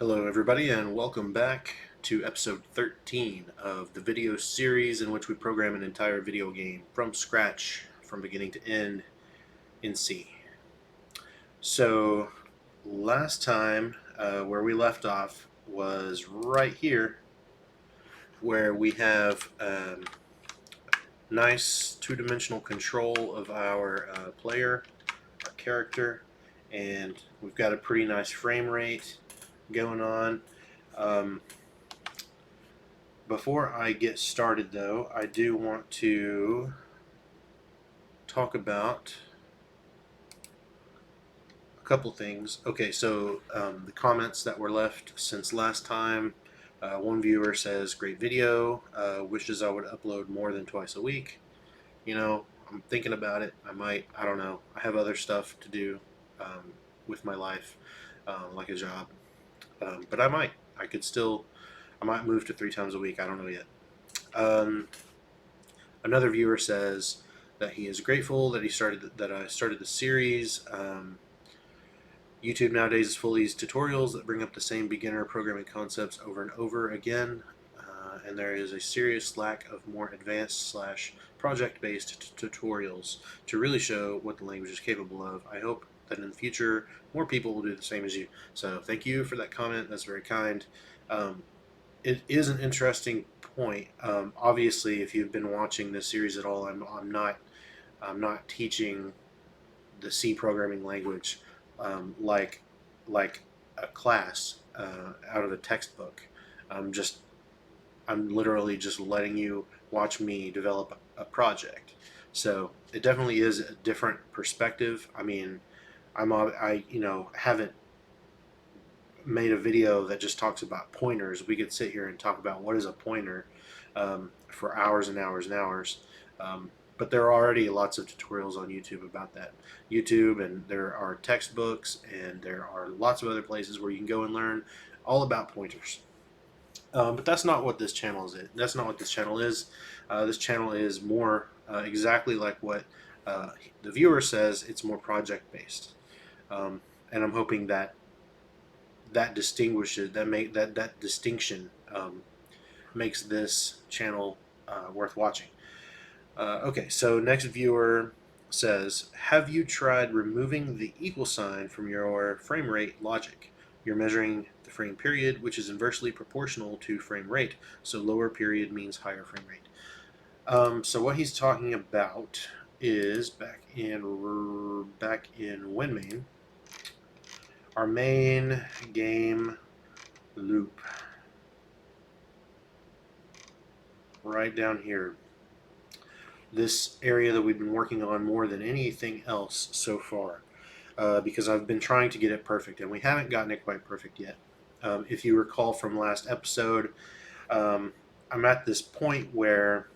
Hello everybody and welcome back to episode 13 of the video series in which we program an entire video game from scratch, from beginning to end, in C. So last time where we left off was right here where we have nice two-dimensional control of our player, our character, and we've got a pretty nice frame rate going on. Before I get started, though, I do want to talk about a couple things. Okay, so the comments that were left since last time. One viewer says, "Great video. Wishes I would upload more than twice a week." You know, I'm thinking about it. I might. I don't know. I have other stuff to do with my life, like a job. But I might. I could still. I might move to 3 times a week. I don't know yet. Um, Another viewer says that he is grateful that I started the series. YouTube nowadays is full of these tutorials that bring up the same beginner programming concepts over and over again, and there is a serious lack of more advanced slash project-based tutorials to really show what the language is capable of. I hope that in the future more people will do the same as you. So thank you for that comment. That's very kind. It is an interesting point. Obviously, if you've been watching this series at all, I'm not teaching the C programming language like a class out of a textbook. I'm literally just letting you watch me develop a project. So it definitely is a different perspective. I mean, I haven't made a video that just talks about pointers. We could sit here and talk about what is a pointer for hours and hours and hours. But there are already lots of tutorials on YouTube about that. YouTube, and there are textbooks, and there are lots of other places where you can go and learn all about pointers. But that's not what this channel is. That's not what this channel is. This channel is more exactly like what the viewer says. It's more project based, and I'm hoping that that distinction makes this channel worth watching. Okay, so next viewer says, "Have you tried removing the equal sign from your frame rate logic? You're measuring the frame period, which is inversely proportional to frame rate, so lower period means higher frame rate." So what he's talking about is back in WinMain, our main game loop, right down here. This area that we've been working on more than anything else so far, because I've been trying to get it perfect, and we haven't gotten it quite perfect yet. If you recall from last episode, I'm at this point where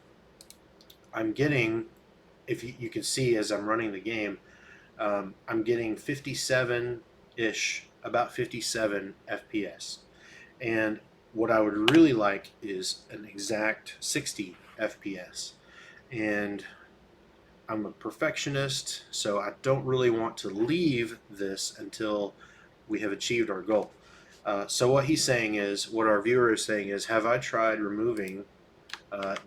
I'm getting, if you can see as I'm running the game, I'm getting 57-ish, about 57 FPS. And what I would really like is an exact 60 FPS. And I'm a perfectionist, so I don't really want to leave this until we have achieved our goal. So what he's saying is, what our viewer is saying is, have I tried removing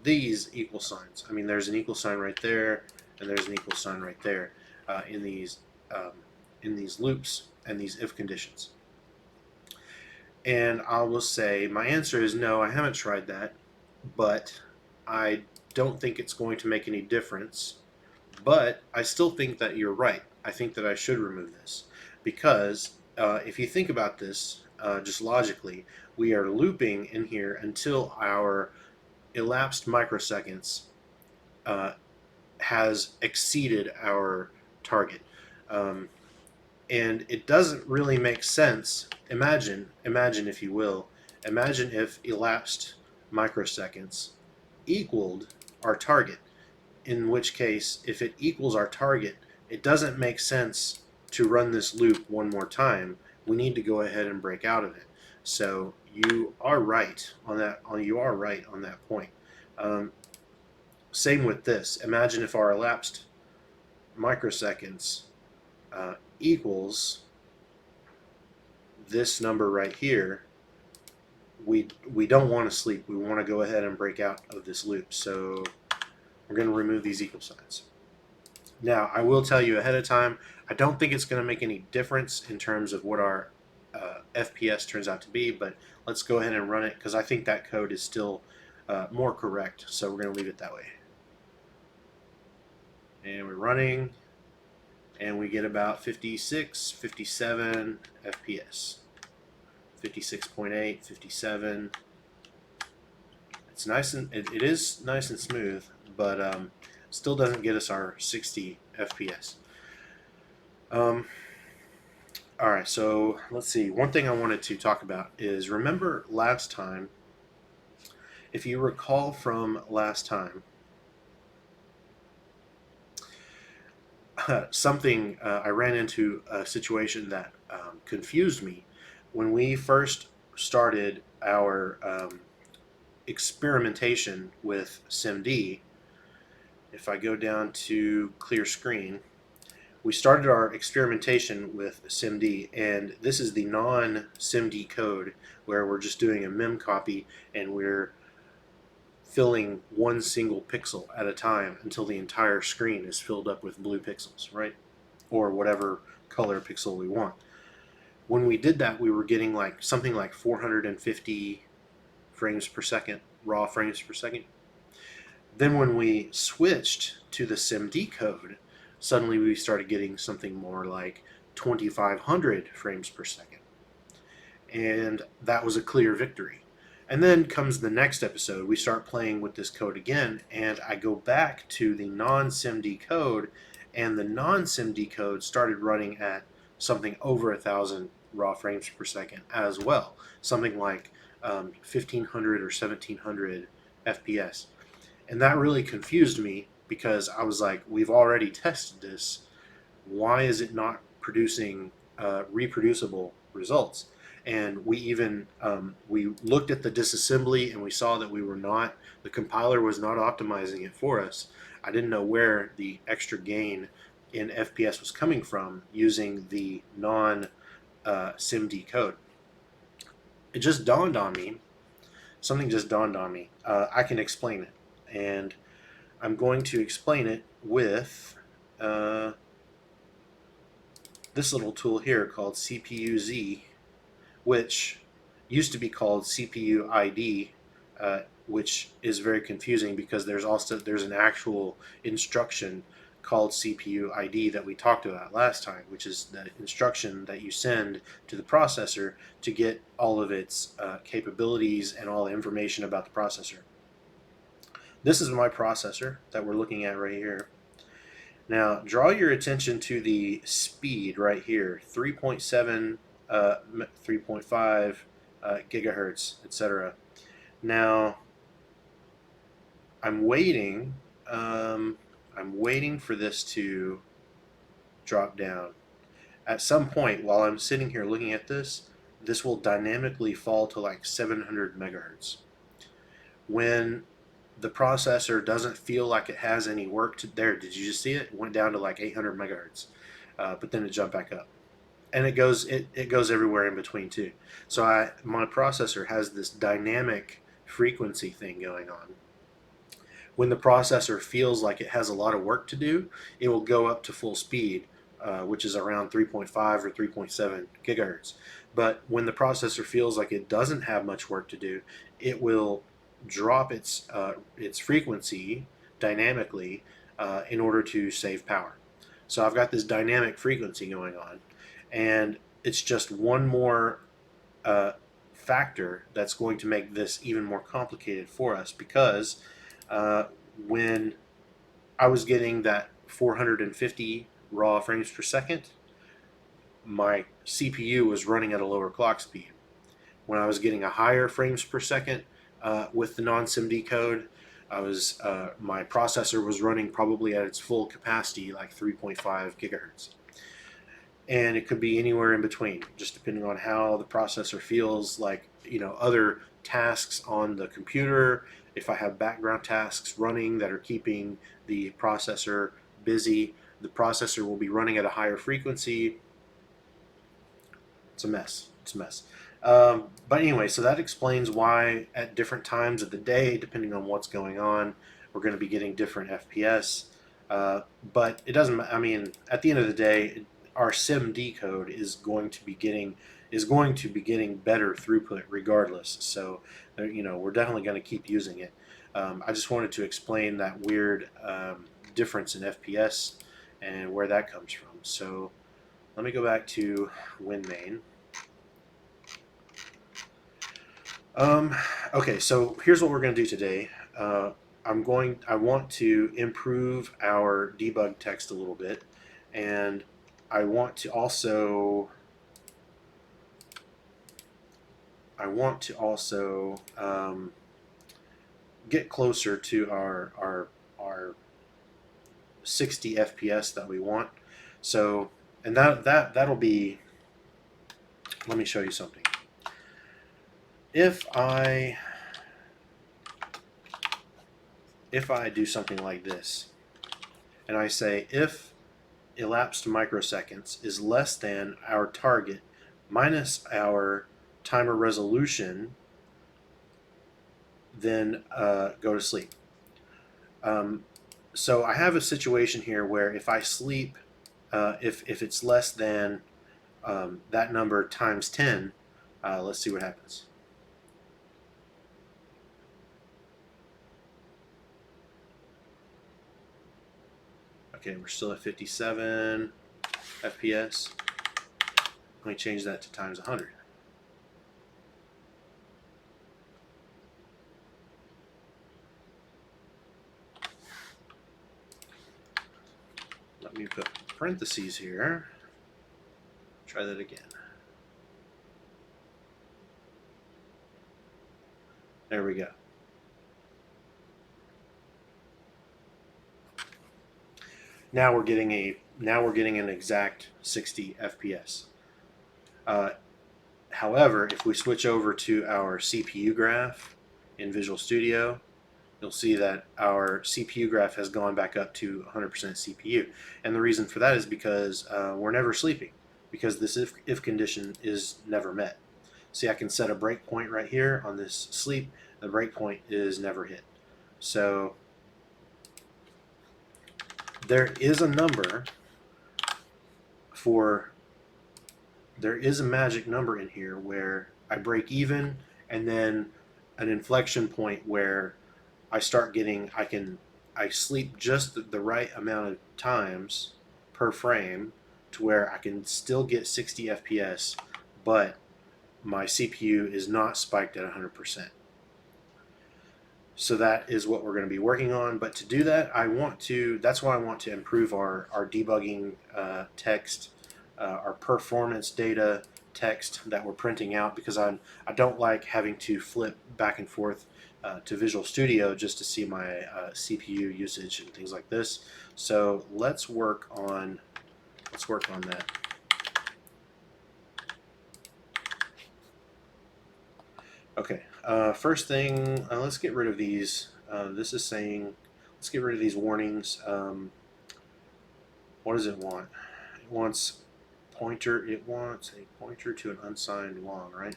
these equal signs? I mean, there's an equal sign right there, and there's an equal sign right there in these loops and these if conditions. And I will say my answer is no, I haven't tried that, but I don't think it's going to make any difference. But I still think that you're right. I think that I should remove this because if you think about this just logically, we are looping in here until our elapsed microseconds has exceeded our target. And it doesn't really make sense. Imagine if you will, imagine if elapsed microseconds equaled our target. In which case, if it equals our target, it doesn't make sense to run this loop one more time. We need to go ahead and break out of it. So you are right on that. You are right on that point. Same with this. Imagine if our elapsed microseconds equals this number right here, we don't want to sleep. We want to go ahead and break out of this loop. So we're going to remove these equal signs. Now, I will tell you ahead of time, I don't think it's going to make any difference in terms of what our FPS turns out to be, but let's go ahead and run it because I think that code is still more correct. So we're going to leave it that way. And we're running, and we get about 56, 57 FPS. 56.8, 57. It's nice, and it is nice and smooth, but still doesn't get us our 60 FPS. All right, so let's see. One thing I wanted to talk about is, remember last time, if you recall from last time, I ran into a situation that confused me when we first started our experimentation with SIMD. If I go down to clear screen, we started our experimentation with SIMD, and this is the non-SIMD code where we're just doing a mem copy and we're filling one single pixel at a time until the entire screen is filled up with blue pixels, right? Or whatever color pixel we want. When we did that, we were getting like something like 450 frames per second, raw frames per second. Then when we switched to the SIMD code, suddenly we started getting something more like 2,500 frames per second. And that was a clear victory. And then comes the next episode. We start playing with this code again, and I go back to the non-SIMD code, and the non-SIMD code started running at something over 1,000 raw frames per second as well, something like 1,500 or 1,700 FPS. And that really confused me because I was like, we've already tested this. Why is it not producing reproducible results? And we even we looked at the disassembly and we saw that the compiler was not optimizing it for us. I didn't know where the extra gain in FPS was coming from using the non-SIMD code. It just dawned on me. Something just dawned on me. I can explain it, and I'm going to explain it with this little tool here called CPU-Z, which used to be called CPU ID, which is very confusing because there's an actual instruction called CPU ID that we talked about last time, which is the instruction that you send to the processor to get all of its capabilities and all the information about the processor. This is my processor that we're looking at right here. Now, draw your attention to the speed right here, 3.7 3.5 gigahertz, etc. Now, I'm waiting for this to drop down. At some point, while I'm sitting here looking at this will dynamically fall to like 700 megahertz. When the processor doesn't feel like it has any work there, did you just see it? It went down to like 800 megahertz, but then it jumped back up. And it goes everywhere in between too. So my processor has this dynamic frequency thing going on. When the processor feels like it has a lot of work to do, it will go up to full speed, which is around 3.5 or 3.7 gigahertz. But when the processor feels like it doesn't have much work to do, it will drop its frequency dynamically in order to save power. So I've got this dynamic frequency going on. And it's just one more factor that's going to make this even more complicated for us, because when I was getting that 450 raw frames per second, my CPU was running at a lower clock speed. When I was getting a higher frames per second with the non-SIMD code, my processor was running probably at its full capacity, like 3.5 gigahertz. And it could be anywhere in between, just depending on how the processor feels like, other tasks on the computer. If I have background tasks running that are keeping the processor busy, the processor will be running at a higher frequency. It's a mess. it's a mess. But anyway, so that explains why at different times of the day, depending on what's going on, we're going to be getting different FPS. But it doesn't. I mean, at the end of the day, our SIMD code is going to be getting better throughput regardless. So, we're definitely going to keep using it. I just wanted to explain that weird difference in FPS and where that comes from. So, let me go back to WinMain. Okay, so here's what we're going to do today. I want to improve our debug text a little bit, and I want to also get closer to our 60 FPS that we want. So, and that'll be. Let me show you something. If I do something like this, and I say if elapsed microseconds is less than our target minus our timer resolution, then go to sleep. So I have a situation here where if I sleep, if it's less than that number times 10, let's see what happens. Okay, we're still at 57 FPS. Let me change that to times 100. Let me put parentheses here. Try that again. There we go. Now we're getting an exact 60 FPS. However, if we switch over to our CPU graph in Visual Studio, you'll see that our CPU graph has gone back up to 100% CPU. And the reason for that is because we're never sleeping, because this if condition is never met. See, I can set a breakpoint right here on this sleep. The breakpoint is never hit. So there is a number there is a magic number in here where I break even, and then an inflection point where I sleep just the right amount of times per frame to where I can still get 60 FPS, but my CPU is not spiked at 100%. So that is what we're going to be working on. But to do that, that's why I want to improve our debugging text, our performance data text that we're printing out, because I don't like having to flip back and forth to Visual Studio just to see my CPU usage and things like this. So let's work on that. Okay, first thing, let's get rid of these. This is saying, let's get rid of these warnings. What does it want? It wants a pointer to an unsigned long, right?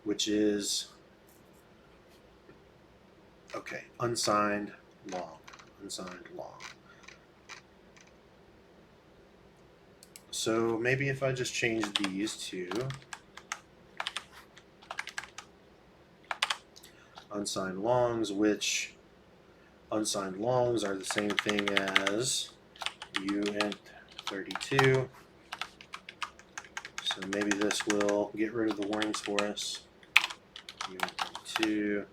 Which is, okay, unsigned long. So maybe if I just change these to unsigned longs, which unsigned longs are the same thing as uint32. So maybe this will get rid of the warnings for us. uint32.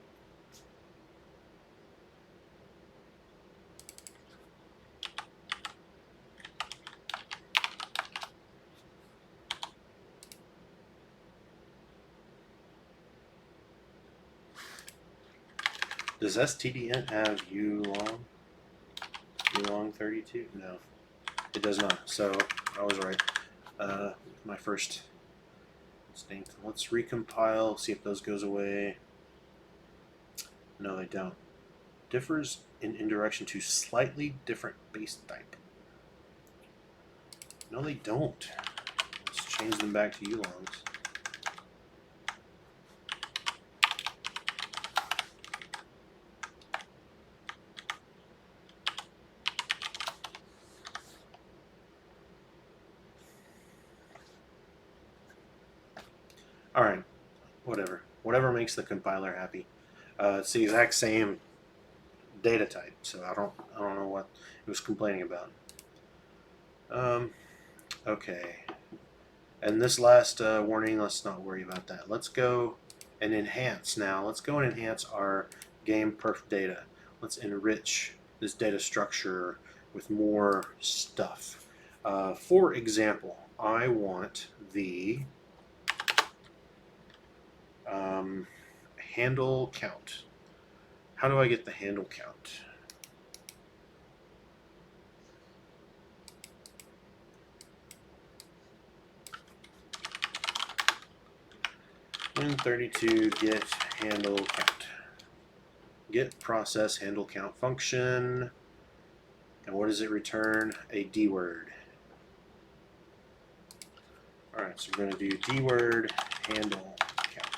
Does stdint have ulong32? No, it does not. So I was right. My first instinct. Let's recompile, see if those goes away. No, they don't. Differs in indirection to slightly different base type. No, they don't. Let's change them back to U-longs. All right, whatever. Whatever makes the compiler happy. It's the exact same data type, so I don't know what it was complaining about. Okay. And this last warning, let's not worry about that. Let's go and enhance now. Let's go and enhance our game perf data. Let's enrich this data structure with more stuff. For example, I want the handle count. How do I get the handle count? Win32 get handle count. Get process handle count function. And what does it return? A D word. Alright, so we're going to do D word handle count.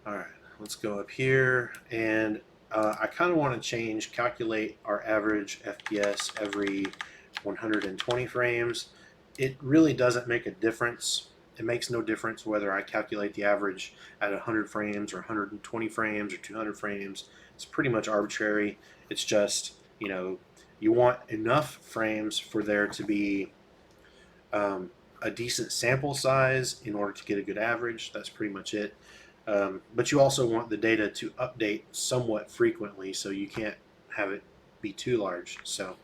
Alright, let's go up here, and I kind of want to change calculate our average FPS every 120 frames. It really doesn't make a difference. It makes no difference whether I calculate the average at 100 frames or 120 frames or 200 frames. It's pretty much arbitrary. It's just, you know, you want enough frames for there to be a decent sample size in order to get a good average. That's pretty much it. But you also want the data to update somewhat frequently, so you can't have it be too large. So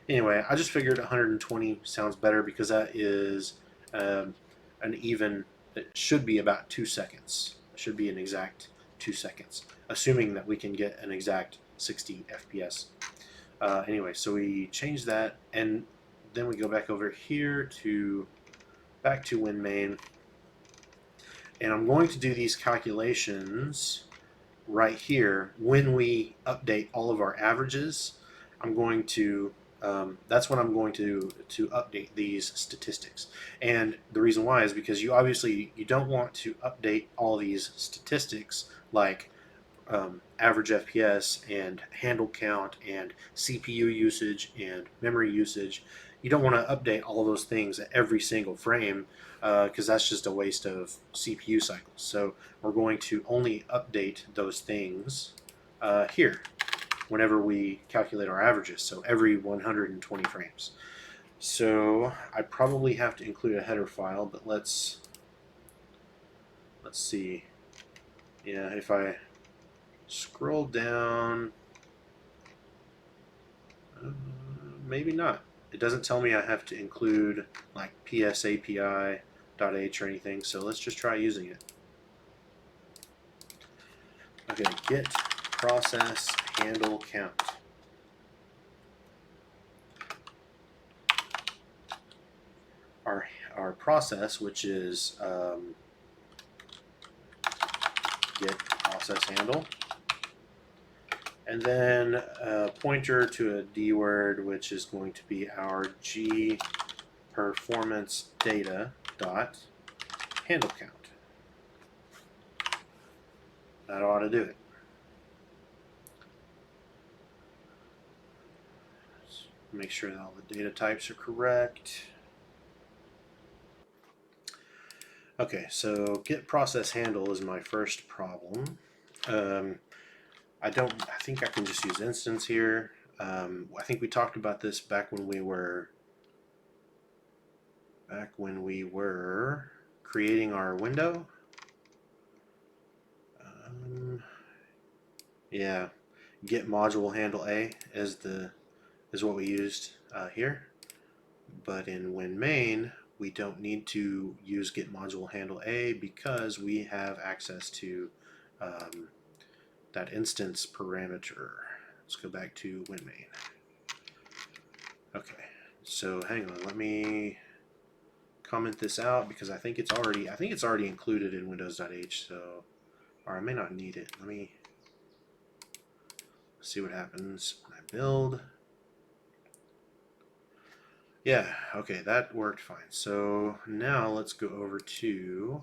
anyway, I just figured 120 sounds better because that is an even, it should be about 2 seconds. It should be an exact 2 seconds, assuming that we can get an exact 60 FPS. Anyway, so we change that, and then we go back over here to back to WinMain, and I'm going to do these calculations right here when we update all of our averages. I'm going to that's when I'm going to update these statistics, and the reason why is because you don't want to update all these statistics like average FPS and handle count and CPU usage and memory usage. You don't want to update all those things at every single frame because that's just a waste of CPU cycles. So we're going to only update those things here whenever we calculate our averages, so every 120 frames. So I probably have to include a header file, but let's see. Yeah, if I scroll down, maybe not. It doesn't tell me I have to include like psapi.h or anything, so let's just try using it. Okay, get process handle count. Our process, which is get process handle, and then a pointer to a D word, which is going to be our G performance data dot handle count. That ought to do it. Let's make sure that all the data types are correct. Okay, so get process handle is my first problem. I think I can just use instance here. I think we talked about this back when we were creating our window. Yeah, get module handle A is what we used here, but in WinMain we don't need to use get module handle A because we have access to that instance parameter. Let's go back to WinMain. Okay, so hang on, let me comment this out because I think it's already included in Windows.h, so, or I may not need it. Let me see what happens when I build. Yeah, okay, that worked fine. So now let's go over to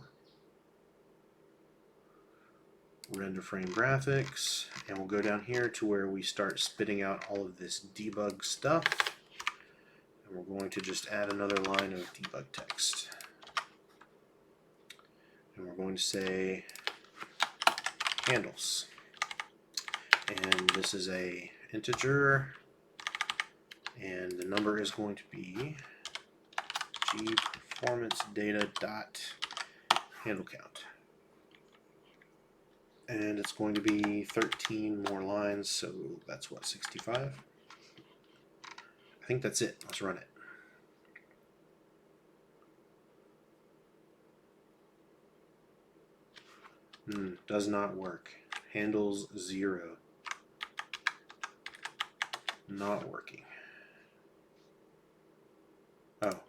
render frame graphics, and we'll go down here to where we start spitting out all of this debug stuff. And we're going to just add another line of debug text. And we're going to say handles. And this is a integer, and the number is going to be gperformancedata.handleCount. And it's going to be 13 more lines, so that's what, 65? I think that's it. Let's run it. Does not work. Handles 0. Not working. Oh.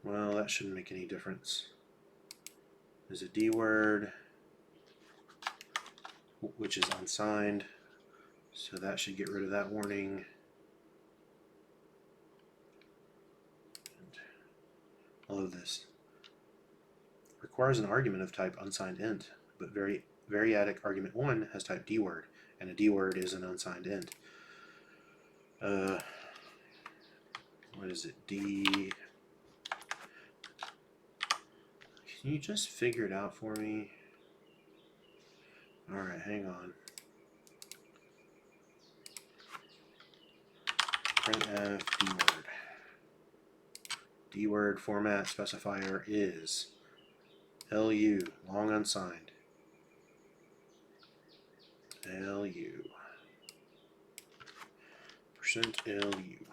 Well, that shouldn't make any difference. There's a D word, which is unsigned, so that should get rid of that warning. And all of this requires an argument of type unsigned int, but variadic argument 1 has type D word, and a D word is an unsigned int. What is it? D. Can you just figure it out for me? Alright, hang on. Printf D word. D word format specifier is LU, long unsigned. LU. %LU.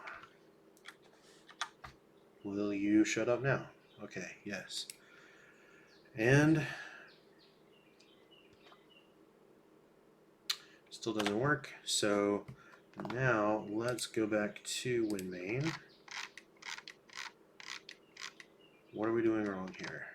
Will you shut up now? Okay, yes. And still doesn't work, so now let's go back to WinMain. What are we doing wrong here?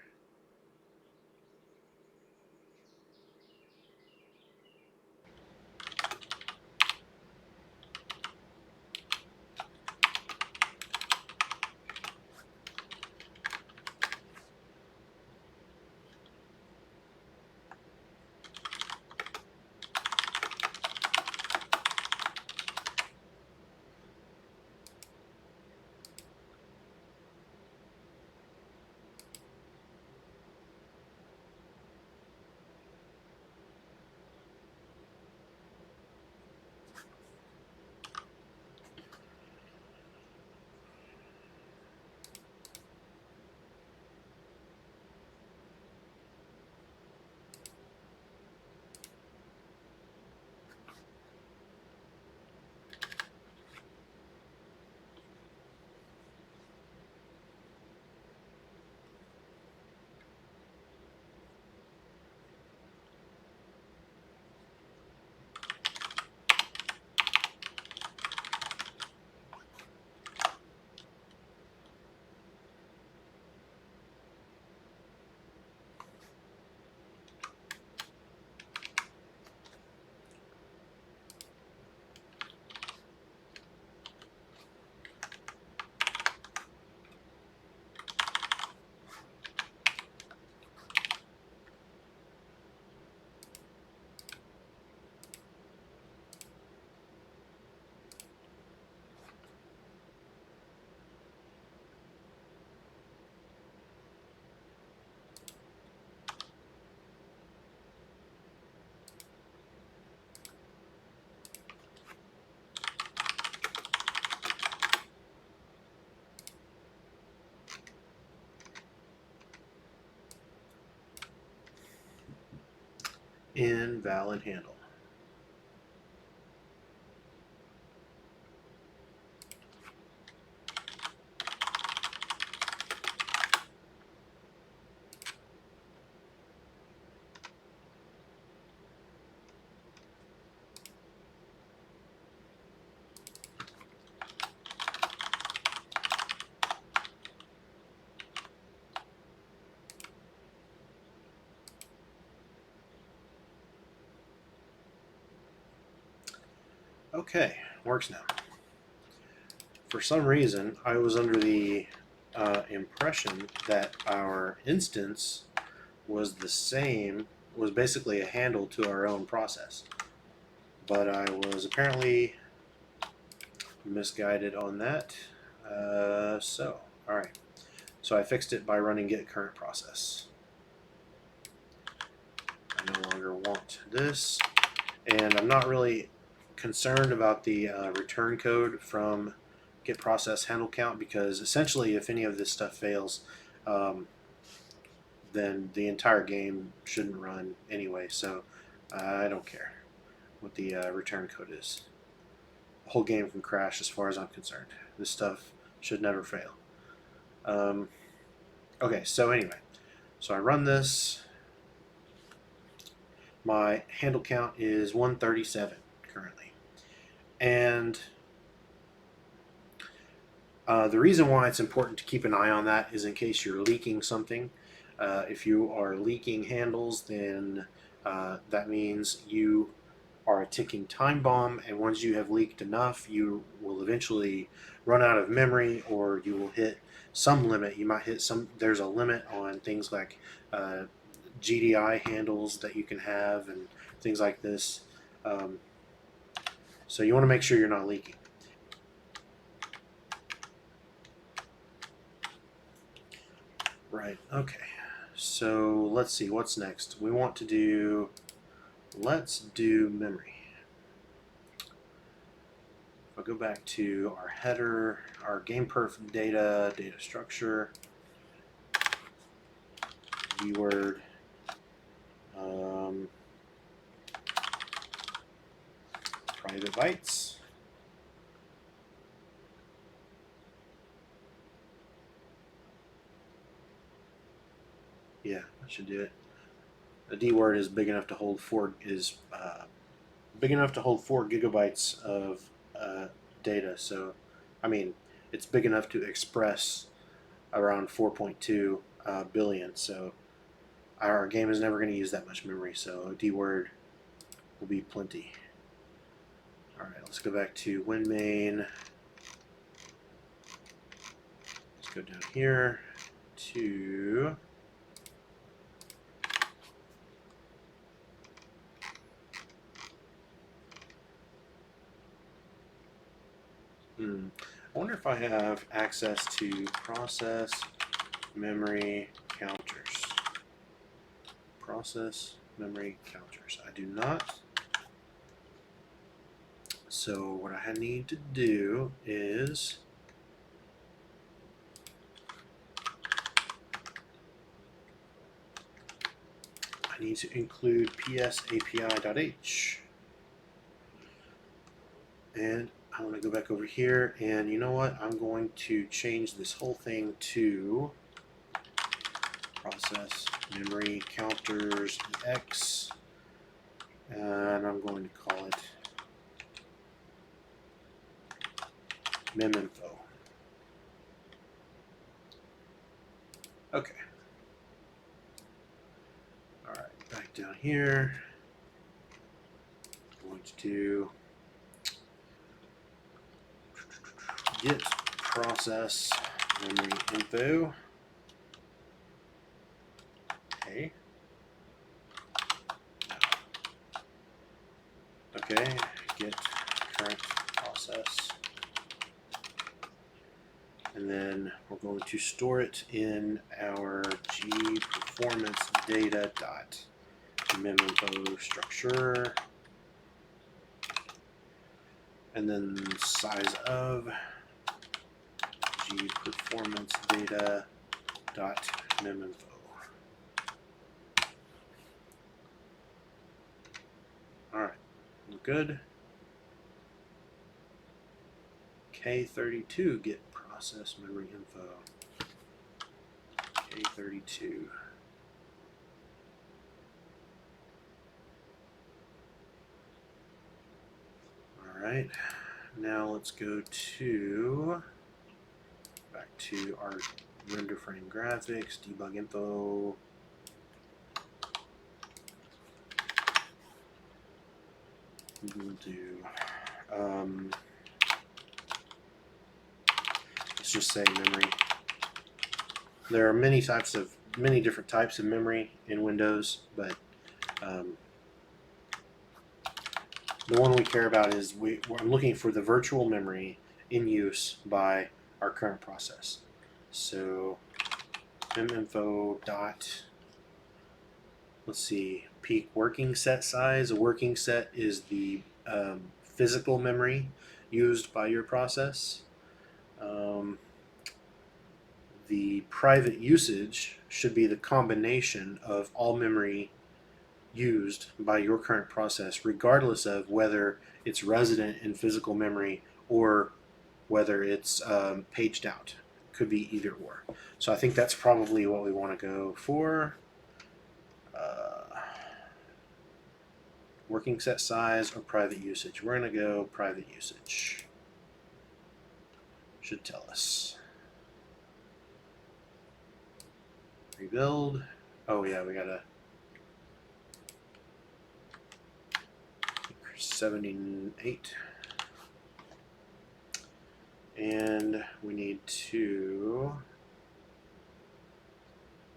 Invalid handle. Okay, works now. For some reason, I was under the impression that our instance was the same, was basically a handle to our own process. But I was apparently misguided on that. Alright. So I fixed it by running get current process. I no longer want this. And I'm not really concerned about the return code from get process handle count, because essentially if any of this stuff fails, then the entire game shouldn't run anyway, so I don't care what the return code is. The whole game can crash as far as I'm concerned. This stuff should never fail. Okay, so anyway, so I run this. My handle count is 137 currently. And the reason why it's important to keep an eye on that is in case you're leaking something. If you are leaking handles, then that means you are a ticking time bomb, and once you have leaked enough, you will eventually run out of memory, or you will hit some limit. You might hit some, there's a limit on things like GDI handles that you can have and things like this. So you want to make sure you're not leaking. Right, okay. So let's see, what's next? We want to do, let's do memory. If I go back to our header, our gameperf data, data structure, keyword, private bytes. Yeah, that should do it. The D word is big enough to hold big enough to hold 4 gigabytes of data. So, I mean, it's big enough to express around 4.2 billion. So, our game is never going to use that much memory. So, D word will be plenty. All right, let's go back to WinMain. Let's go down here to I wonder if I have access to process memory counters. Process memory counters. I do not. So what I need to do is I need to include psapi.h. And I want to go back over here, and you know what? I'm going to change this whole thing to process memory counters x, and I'm going to call it meminfo. Okay. All right, back down here. I'm going to do get process memory info. Okay. Okay, get current process. And then we're going to store it in our gperformance data dot meminfo structure. And then size of gperformance data dot meminfo. All right, we're good. K32 get process memory info. K32. All right, now let's go to back to our render frame graphics, debug info. We'll do let's just say memory. There are many different types of memory in Windows, but the one we care about is we're looking for the virtual memory in use by our current process. So meminfo dot, let's see, peak working set size. A working set is the physical memory used by your process. The private usage should be the combination of all memory used by your current process, regardless of whether it's resident in physical memory or whether it's paged out. Could be either or. So I think that's probably what we want to go for. Working set size or private usage. We're going to go private usage. Should tell us. Rebuild. Oh yeah, we gotta 78. And we need to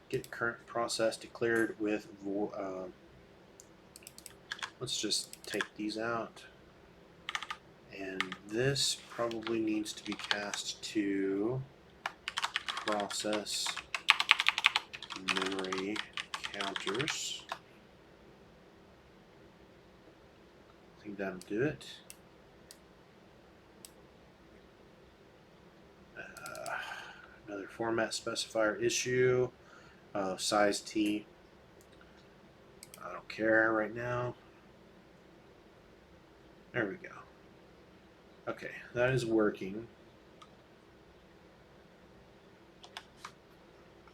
get current process declared with let's just take these out, and this probably needs to be cast to process memory counters. I think that'll do it. Another format specifier issue, size T. I don't care right now. There we go. Okay, that is working.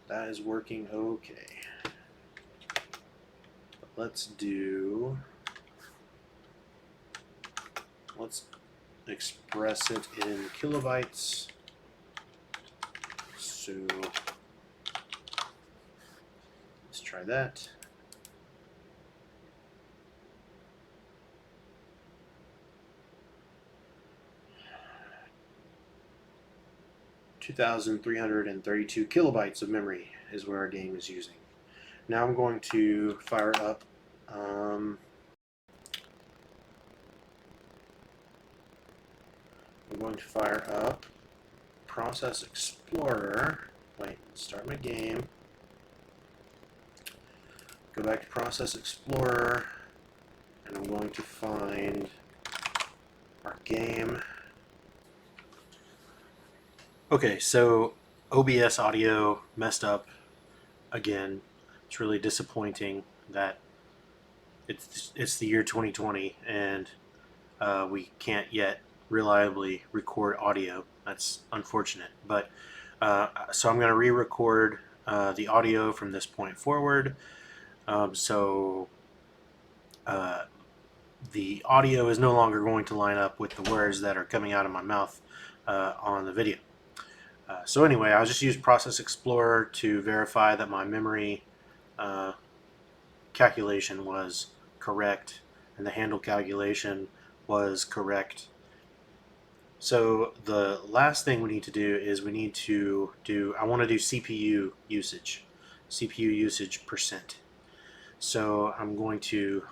That is working okay. But let's express it in kilobytes. So let's try that. (2,332 kilobytes of memory is what our game is using. Now I'm going to fire up Process Explorer. Wait, start my game. Go back to Process Explorer, and I'm going to find our game. Okay, so OBS audio messed up again. It's really disappointing that it's the year 2020 and we can't yet reliably record audio. That's unfortunate, but so I'm going to re-record the audio from this point forward. So the audio is no longer going to line up with the words that are coming out of my mouth on the video. So anyway, I'll just use Process Explorer to verify that my memory calculation was correct and the handle calculation was correct. So the last thing we need to do is I want to do CPU usage percent. So I'm going to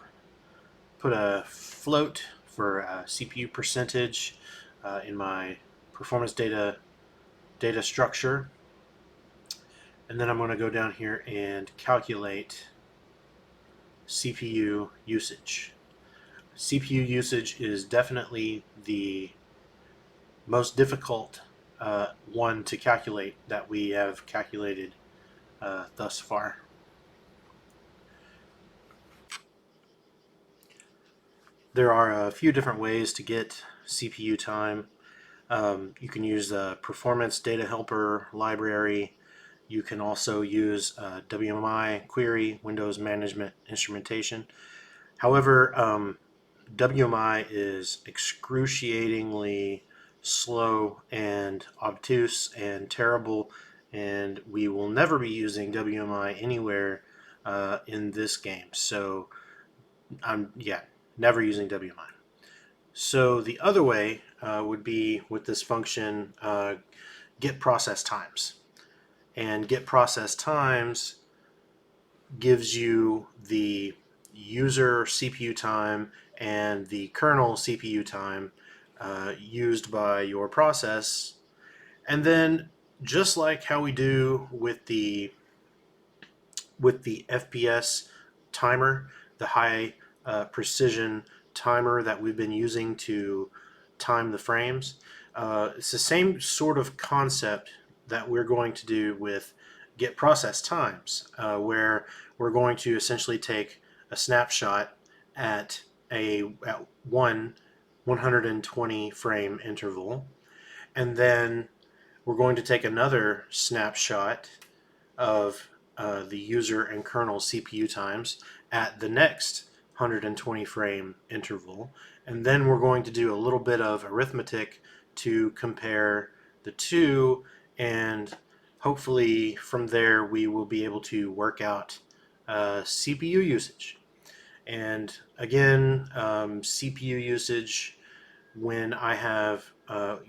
put a float for CPU percentage in my performance data structure, and then I'm going to go down here and calculate CPU usage. CPU usage is definitely the most difficult one to calculate that we have calculated thus far. There are a few different ways to get CPU time. You can use the Performance Data Helper library. You can also use WMI query, Windows Management Instrumentation. However, WMI is excruciatingly slow and obtuse and terrible, and we will never be using WMI anywhere in this game. So I'm never using WMI. So the other way would be with this function, get process times. And get process times gives you the user CPU time and the kernel CPU time used by your process. And then just like how we do with the FPS timer, the high precision timer that we've been using to time the frames, it's the same sort of concept that we're going to do with get process times, where we're going to essentially take a snapshot at one 120 frame interval, and then we're going to take another snapshot of the user and kernel CPU times at the next 120 frame interval, and then we're going to do a little bit of arithmetic to compare the two, and hopefully from there we will be able to work out CPU usage. And again, CPU usage, when I have,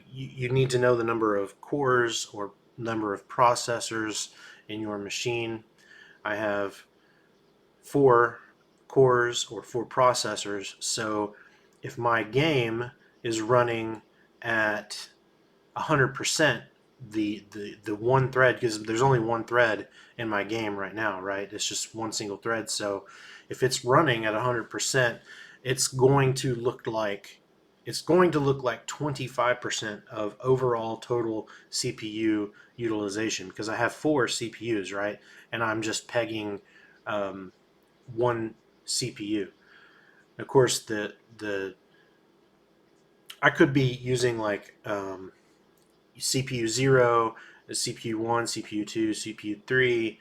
you need to know the number of cores or number of processors in your machine. I have 4 cores or 4 processors, so if my game is running at 100%, the one thread, because there's only one thread in my game right now, right? It's just one single thread. So if it's running at 100%, it's going to look like 25% of overall total CPU utilization, because I have 4 CPUs, right? And I'm just pegging one CPU. Of course, the I could be using like CPU 0, CPU 1, CPU 2, CPU 3,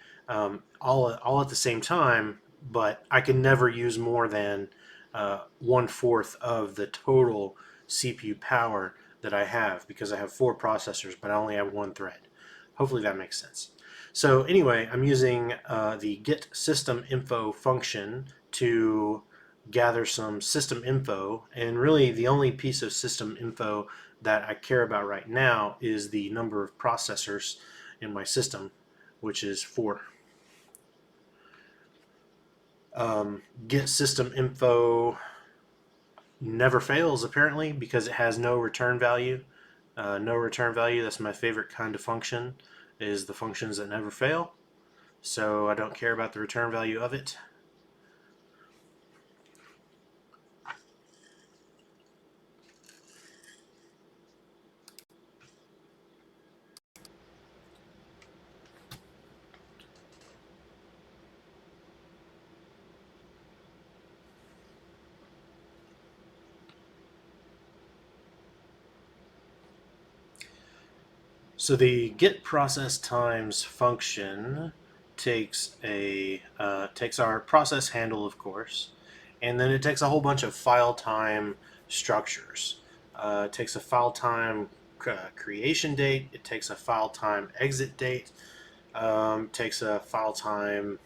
all at the same time, but I can never use more than 1/4 of the total CPU power that I have, because I have 4 processors, but I only have one thread. Hopefully that makes sense. So anyway, I'm using the get system info function to gather some system info, and really the only piece of system info that I care about right now is the number of processors in my system, which is 4. Get system info never fails apparently, because it has no return value. No return value, that's my favorite kind of function, is the functions that never fail. So I don't care about the return value of it. So the get process times function takes our process handle, of course, and then it takes a whole bunch of file time structures. It takes a file time creation date. It takes a file time exit date. Takes a file time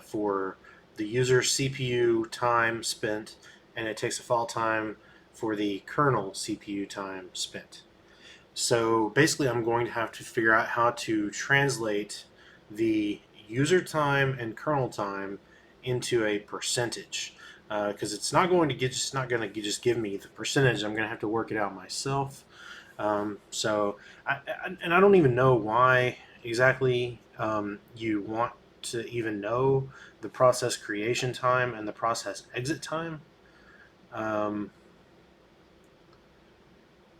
for the user CPU time spent, and it takes a file time for the kernel CPU time spent. So basically I'm going to have to figure out how to translate the user time and kernel time into a percentage, because it's not going to just give me the percentage. I'm going to have to work it out myself. And I don't even know why exactly you want to even know the process creation time and the process exit time.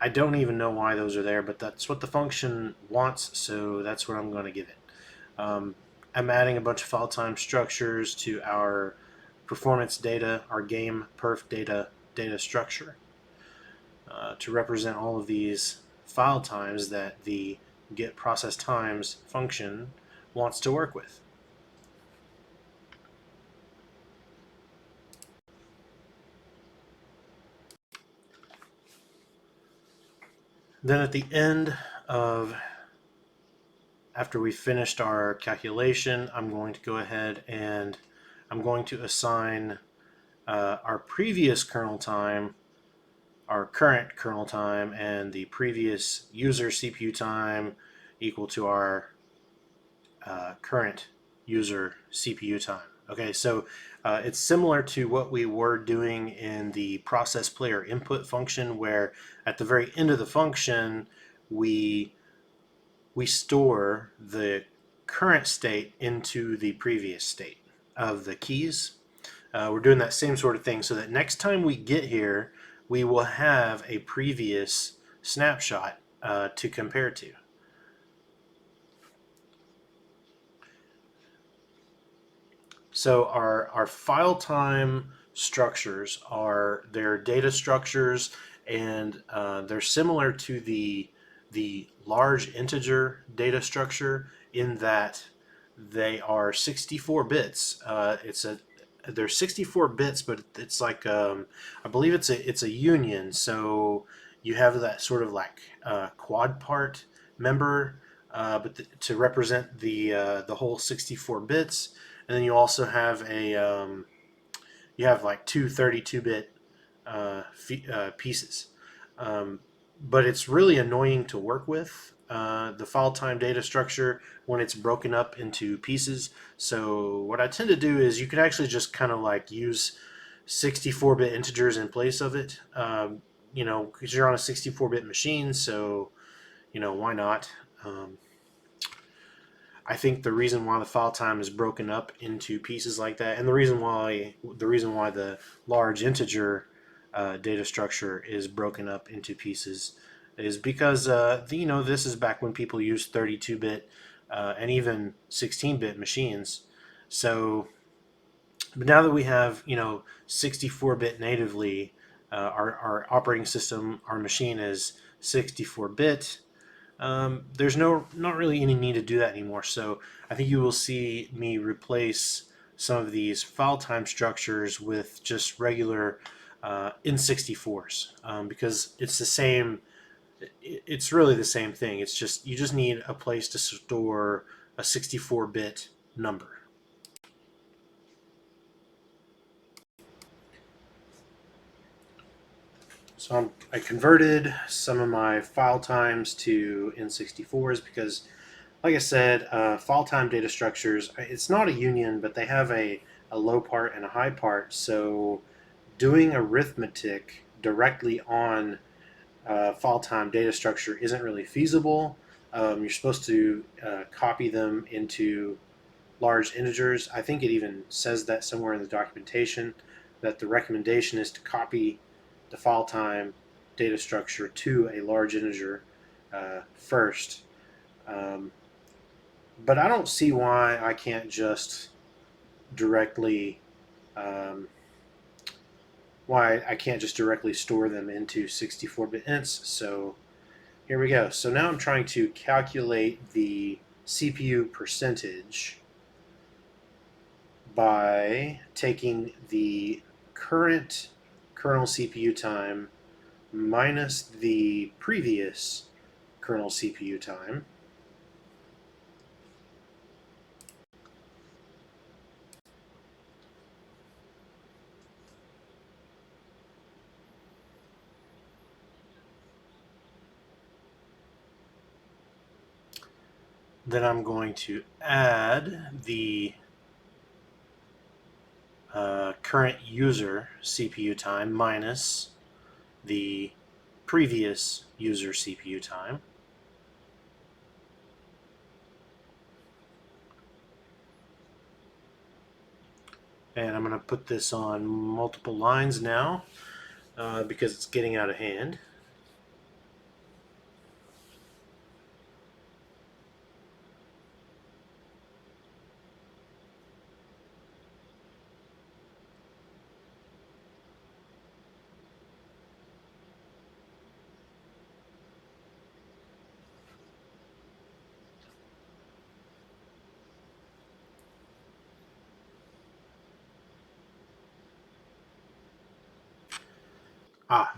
I don't even know why those are there, but that's what the function wants, so that's what I'm going to give it. I'm adding a bunch of file time structures to our performance data, our game perf data structure, to represent all of these file times that the get process times function wants to work with. Then at the end of, after we finished our calculation, I'm going to go ahead and I'm going to assign our previous kernel time our current kernel time and the previous user CPU time equal to our current user CPU time. Okay, so it's similar to what we were doing in the process player input function, where at the very end of the function we store the current state into the previous state of the keys. We're doing that same sort of thing so that next time we get here, we will have a previous snapshot to compare to. So our file time structures are their data structures, and they're similar to the large integer data structure in that they are 64 bits. They're 64 bits, but it's like I believe it's a union. So you have that sort of like quad part member, to represent the whole 64 bits, and then you also have you have like two 32-bit pieces. Um, but it's really annoying to work with, the file time data structure, when it's broken up into pieces. So what I tend to do is you can actually just kind of like use 64-bit integers in place of it, because you're on a 64-bit machine, so why not? I think the reason why the file time is broken up into pieces like that, and the reason why the large integer data structure is broken up into pieces, is because this is back when people used 32-bit and even 16-bit machines. So, but now that we have 64-bit natively, our operating system, our machine is 64-bit. There's not really any need to do that anymore. So I think you will see me replace some of these file time structures with just regular N64s, because it's the same. It's really the same thing. It's just you just need a place to store a 64-bit number. So I converted some of my file times to N64s because, like I said, file time data structures, it's not a union, but they have a low part and a high part. So doing arithmetic directly on file time data structure isn't really feasible. You're supposed to copy them into large integers. I think it even says that somewhere in the documentation, that the recommendation is to copy the file time data structure to a large integer first. But I don't see why I can't just directly store them into 64-bit ints. So here we go. So now I'm trying to calculate the CPU percentage by taking the current kernel CPU time minus the previous kernel CPU time. Then I'm going to add the current user CPU time minus the previous user CPU time. And I'm going to put this on multiple lines now because it's getting out of hand.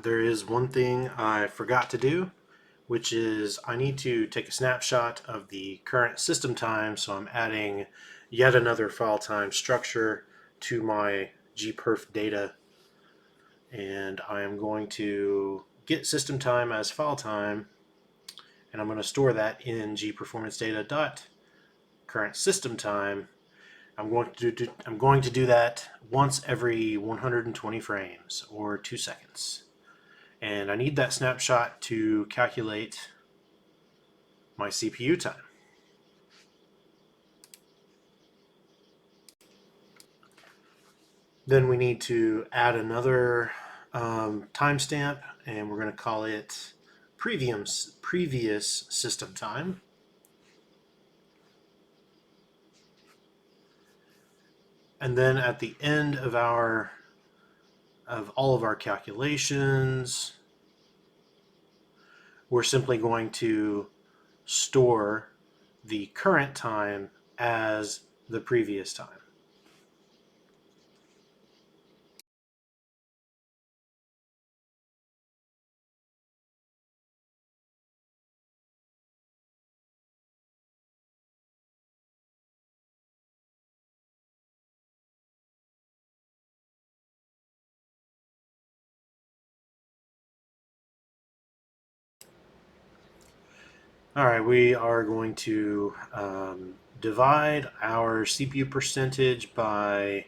There is one thing I forgot to do, which is I need to take a snapshot of the current system time, so I'm adding yet another file time structure to my gperf data. and I am going to get system time as file time, and I'm going to store that in gperformancedata.current system time. I'm going to do that once every 120 frames or 2 seconds. And I need that snapshot to calculate my CPU time. Then we need to add another timestamp, and we're going to call it previous system time. And then at the end of all of our calculations, we're simply going to store the current time as the previous time. All right, we are going to divide our CPU percentage by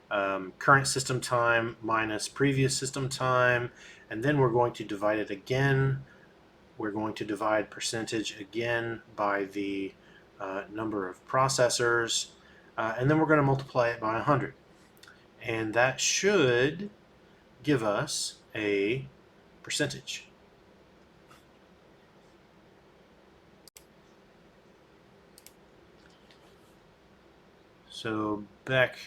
current system time minus previous system time, and then we're going to divide it again. We're going to divide percentage again by the number of processors, and then we're going to multiply it by 100. And that should give us a percentage. So back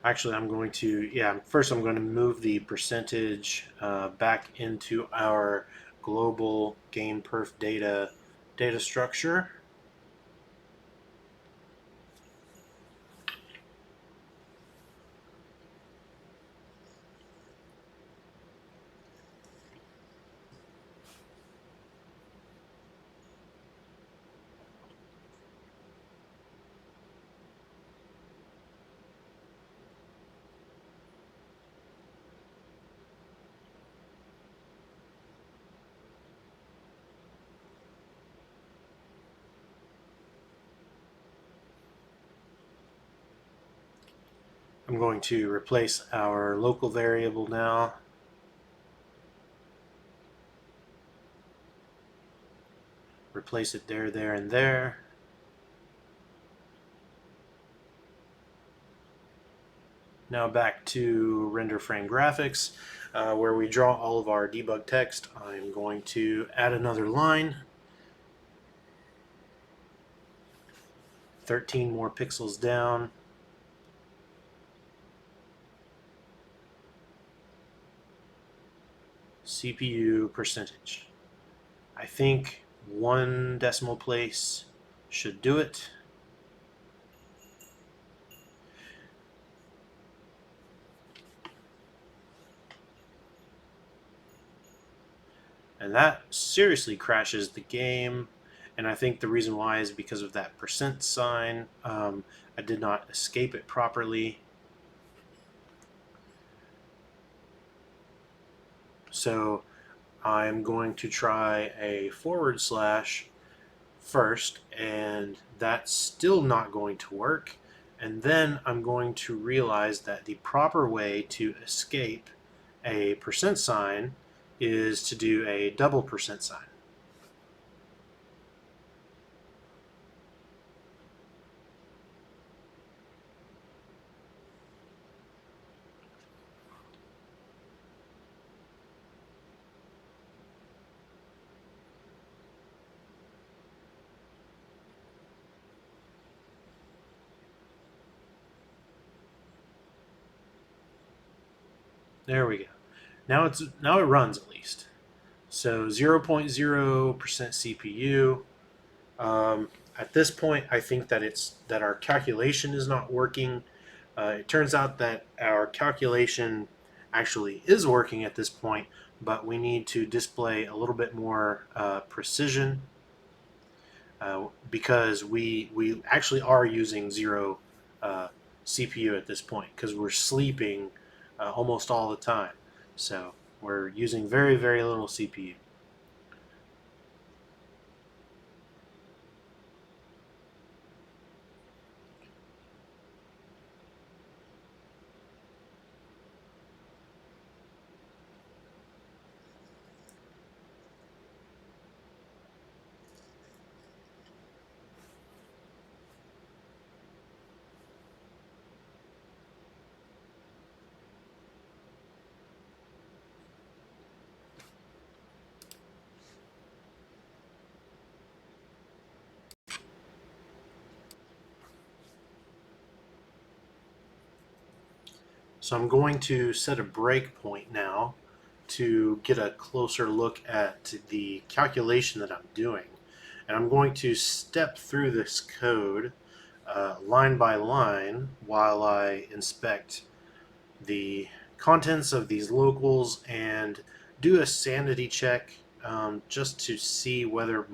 actually I'm going to first I'm going to move the percentage back into our global game perf data structure. I'm going to replace our local variable now. Replace it there, there, and there. Now back to render frame graphics, where we draw all of our debug text. I'm going to add another line. 13 more pixels down. CPU percentage. I think 1 decimal place should do it. And that seriously crashes the game. And I think the reason why is because of that percent sign. I did not escape it properly. So I'm going to try a / first, and that's still not going to work. And then I'm going to realize that the proper way to escape a percent sign is to do a double percent sign. There we go. Now it runs at least. So 0.0% CPU. At this point, I think that our calculation is not working. It turns out that our calculation actually is working at this point, but we need to display a little bit more precision because we actually are using zero CPU at this point because we're sleeping almost all the time. So we're using very, very little CPU. So I'm going to set a breakpoint now to get a closer look at the calculation that I'm doing. And I'm going to step through this code line by line while I inspect the contents of these locals and do a sanity check just to see whether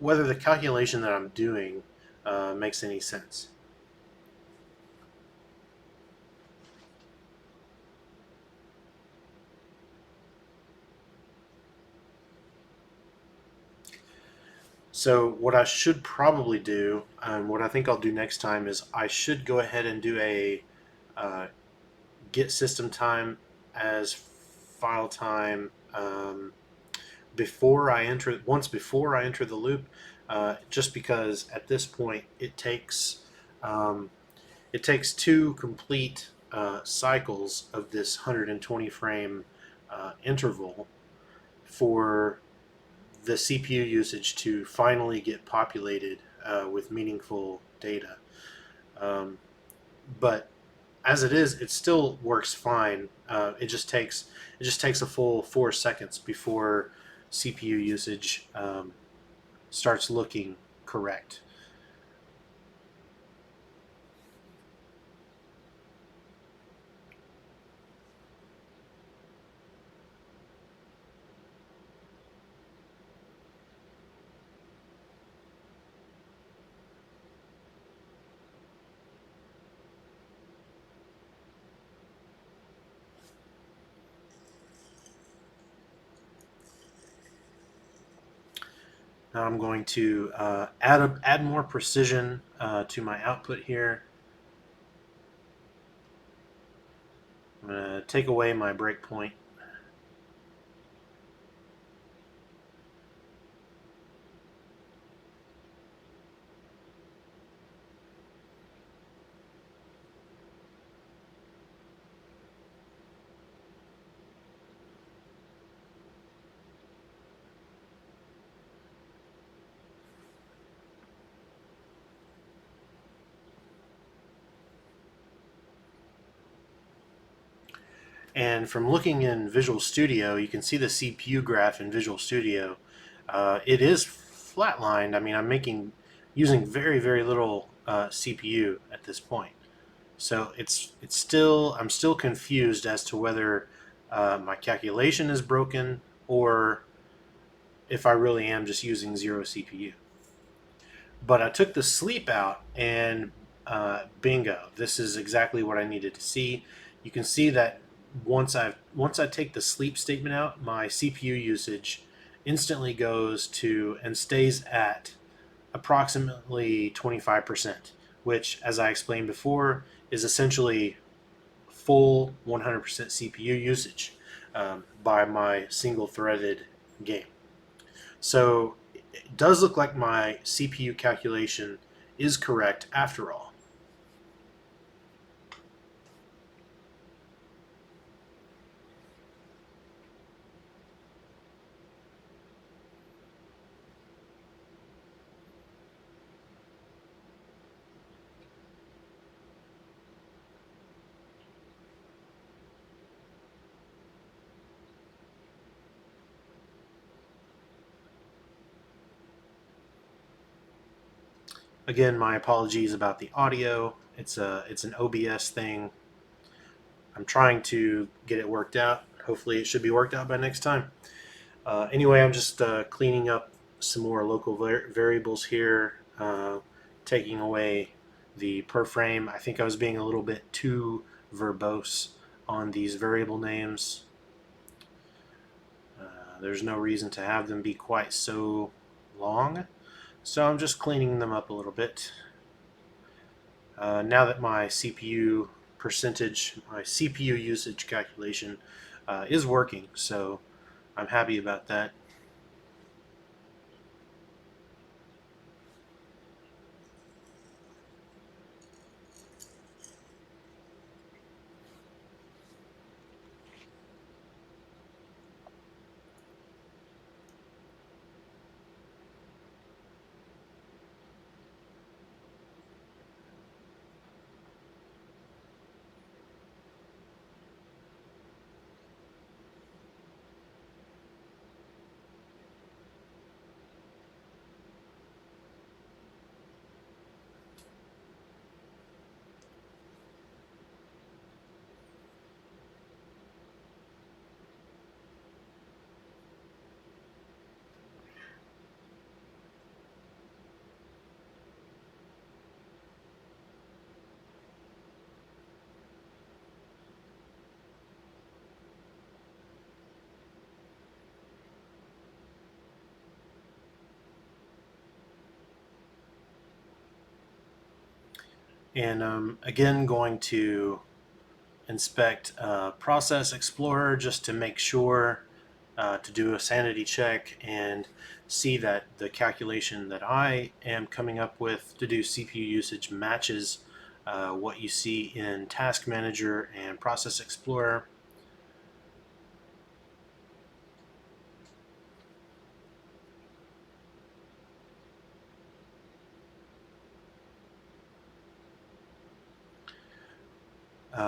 the calculation that I'm doing makes any sense. So what I should probably do, what I think I'll do next time, is I should go ahead and do a uh, get system time as file time before I enter the loop, just because at this point um, it takes two complete cycles of this 120 frame interval for the CPU usage to finally get populated with meaningful data. Um, but as it is, it still works fine. It just takes a full 4 seconds before CPU usage starts looking correct. Now I'm going to add more precision to my output here. I'm going to take away my breakpoint. And from looking in Visual Studio, you can see the CPU graph in Visual Studio. It is flatlined. I mean, using very, very little CPU at this point. So I'm still confused as to whether my calculation is broken or if I really am just using zero CPU. But I took the sleep out, and bingo, this is exactly what I needed to see. You can see that once I take the sleep statement out, my CPU usage instantly goes to and stays at approximately 25%, which, as I explained before, is essentially full 100% CPU usage by my single threaded game. So it does look like my CPU calculation is correct after all. Again, my apologies about the audio. It's an OBS thing. I'm trying to get it worked out. hopefully it should be worked out by next time. Anyway, I'm just cleaning up some more local variables here, taking away the per frame. I think I was being a little bit too verbose on these variable names. There's no reason to have them be quite so long, so I'm just cleaning them up a little bit. Now that my CPU percentage, my CPU usage calculation is working, so I'm happy about that. And again, going to inspect Process Explorer just to make sure to do a sanity check and see that the calculation that I am coming up with to do CPU usage matches what you see in Task Manager and Process Explorer.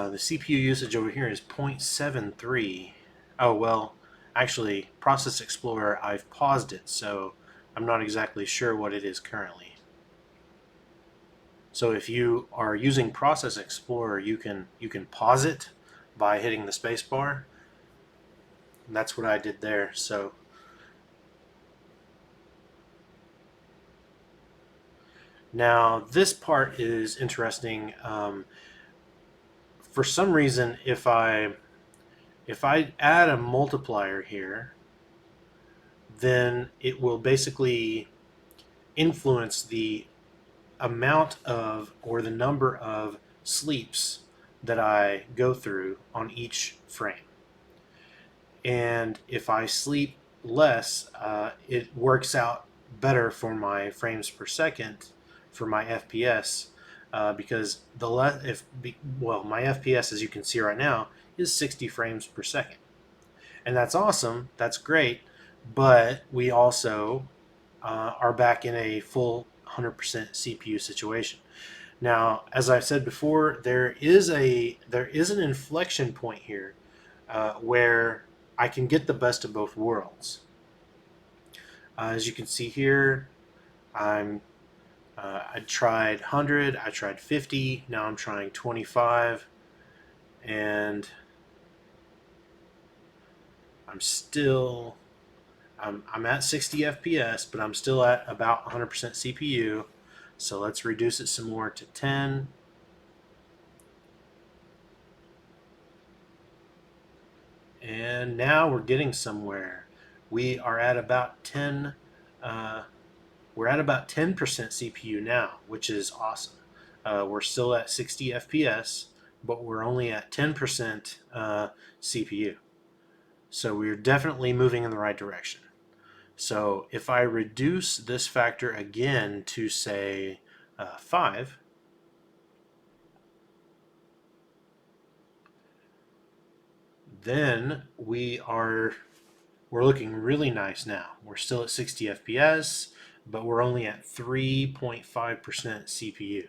The CPU usage over here is 0.73. Oh, well, actually, Process Explorer, I've paused it, so I'm not exactly sure what it is currently. So if you are using Process Explorer, you can pause it by hitting the space bar. And that's what I did there. So now this part is interesting. For some reason, if I add a multiplier here, then it will basically influence the amount of, or the number of sleeps that I go through on each frame. And if I sleep less, it works out better for my frames per second, for my FPS, because the my FPS, as you can see right now, is 60 frames per second, and that's awesome. That's great, but we also are back in a full 100% CPU situation. Now, as I've said before, there is an inflection point here where I can get the best of both worlds. As you can see here, I tried 100, I tried 50, now I'm trying 25, and I'm at 60 FPS, but I'm still at about 100% CPU. So let's reduce it some more to 10. And now we're getting somewhere. We are at about 10. We're at about 10% CPU now, which is awesome. We're still at 60 FPS, but we're only at 10% CPU. So we're definitely moving in the right direction. So if I reduce this factor again to, say, 5, then we're looking really nice now. We're still at 60 FPS, but we're only at 3.5% CPU.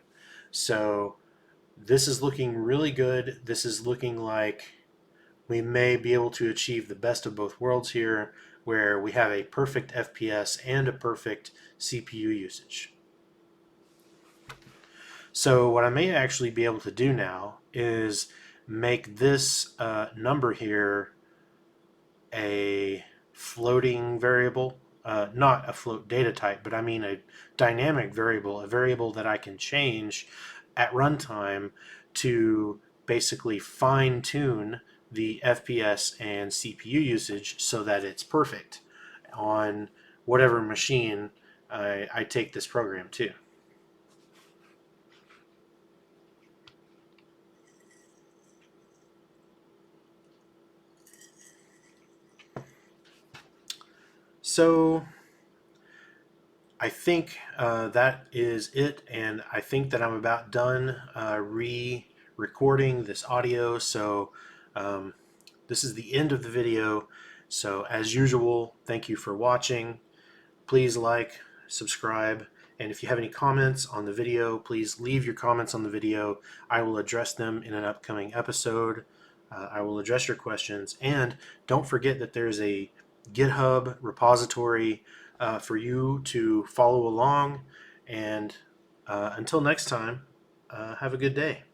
So this is looking really good. This is looking like we may be able to achieve the best of both worlds here, where we have a perfect FPS and a perfect CPU usage. So what I may actually be able to do now is make this number here a floating variable, not a float data type, but I mean a dynamic variable, a variable that I can change at runtime to basically fine tune the FPS and CPU usage so that it's perfect on whatever machine I take this program to. So I think that is it, and I think that I'm about done re-recording this audio. So um, this is the end of the video. So as usual, thank you for watching. Please like, subscribe, and if you have any comments on the video, please leave your comments on the video. I will address them in an upcoming episode. I will address your questions, and don't forget that there's a GitHub repository for you to follow along. And until next time, have a good day.